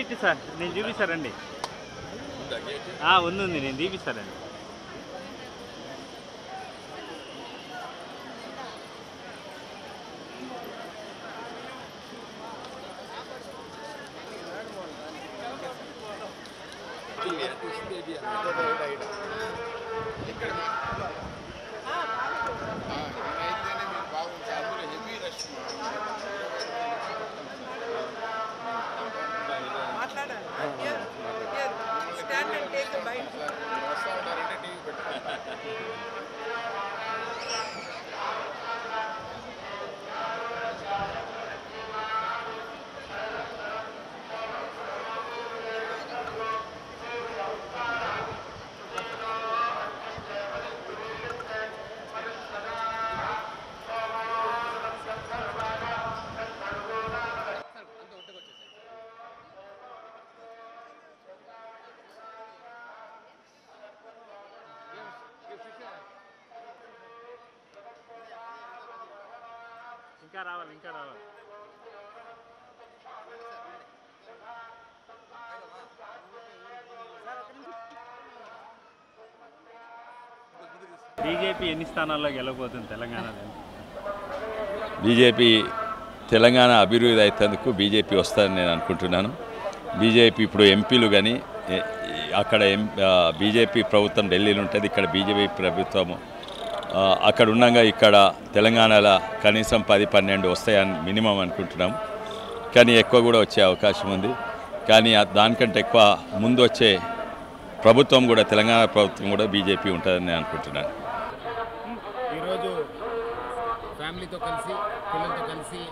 ఇట్టి సార్ నేను చూపిస్తారండి. ఉంది నేను చూపిస్తారండి. ఇంకా రావాలి. బీజేపీ ఎన్ని స్థానాల్లో గెలవబోతుంది తెలంగాణలో? బీజేపీ తెలంగాణ అభివృద్ధి అయ్యేందుకు బీజేపీ వస్తుందని నేను అనుకుంటున్నాను. బీజేపీ ఇప్పుడు ఎంపీలు కానీ అక్కడ బీజేపీ ప్రభుత్వం ఢిల్లీలో ఉంటుంది, ఇక్కడ బీజేపీ ప్రభుత్వం అక్కడ ఉండగా ఇక్కడ తెలంగాణలో కనీసం 10-12 వస్తాయని మినిమం అనుకుంటున్నాం. కానీ ఎక్కువ కూడా వచ్చే అవకాశం ఉంది. కానీ దానికంటే ఎక్కువ ముందు వచ్చే ప్రభుత్వం కూడా తెలంగాణ ప్రభుత్వం కూడా బీజేపీ ఉంటుందని నేను అనుకుంటున్నాను. ఈరోజు ఫ్యామిలీతో కలిసి పిల్లలతో కలిసి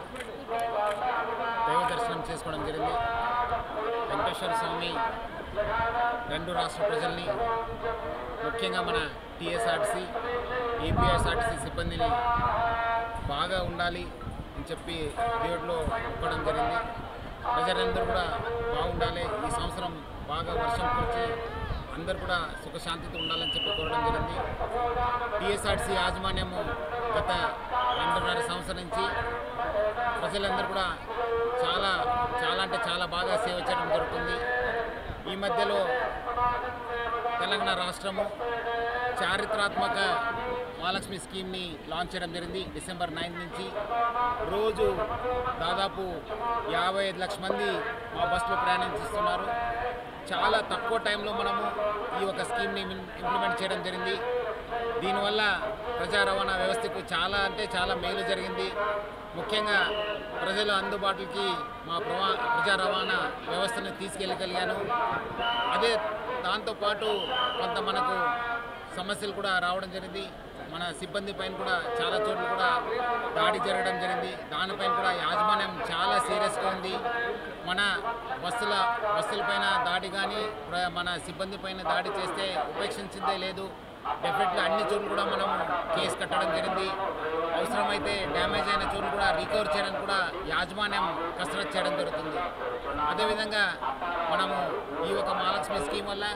దైవ దర్శనం చేసుకోవడం జరిగింది. వెంకటేశ్వర స్వామి రెండు రాష్ట్ర ప్రజల్ని, ముఖ్యంగా మన టీఎస్ఆర్టీసీ ఏపీఎస్ఆర్టీసీ సిబ్బందిని బాగా ఉండాలి అని చెప్పి దేవుడిలో ఒక్కడం జరిగింది. ప్రజలందరూ కూడా బాగుండాలి, ఈ సంవత్సరం బాగా వర్షం కురిచి అందరూ కూడా సుఖశాంతితో ఉండాలని చెప్పి కోరడం జరిగింది. టీఎస్ఆర్టీసీ యాజమాన్యము గత 2.5 సంవత్సరం నుంచి ప్రజలందరూ కూడా చాలా అంటే చాలా బాగా సేవ చేయడం జరుగుతుంది. ఈ మధ్యలో తెలంగాణ రాష్ట్రము చారిత్రాత్మక మహాలక్ష్మి స్కీమ్ని లాంచ్ చేయడం జరిగింది. డిసెంబర్ 9 నుంచి రోజు దాదాపు 55 లక్షల మంది మా బస్సులో ప్రయాణిస్తున్నారు. చాలా తక్కువ టైంలో మనము ఈ ఒక స్కీమ్ని ఇంప్లిమెంట్ చేయడం జరిగింది. దీనివల్ల ప్రజా రవాణా వ్యవస్థకు చాలా అంటే చాలా మేలు జరిగింది. ముఖ్యంగా ప్రజల అందుబాటుకి మా ప్రజా రవాణా వ్యవస్థను తీసుకెళ్ళగలిగాను. అదే దాంతోపాటు కొంత మనకు సమస్యలు కూడా రావడం జరిగింది. మన సిబ్బంది పైన కూడా చాలా చోట్ల కూడా దాడి జరగడం జరిగింది. దానిపైన కూడా యాజమాన్యం చాలా సీరియస్గా ఉంది. మన బస్సులపైన దాడి కానీ మన సిబ్బంది పైన దాడి చేస్తే ఉపేక్షించిందే లేదు. డెఫినెట్గా అన్ని చోట్ల కూడా మనం కేసు కట్టడం జరిగింది. అవసరమైతే డ్యామేజ్ అయిన చోట్ల కూడా రికవర్ చేయడానికి కూడా యాజమాన్యం కసరత్తు చేయడం జరుగుతుంది. అదేవిధంగా మనము ఈ ఒక మహాలక్ష్మి స్కీమ్ వల్ల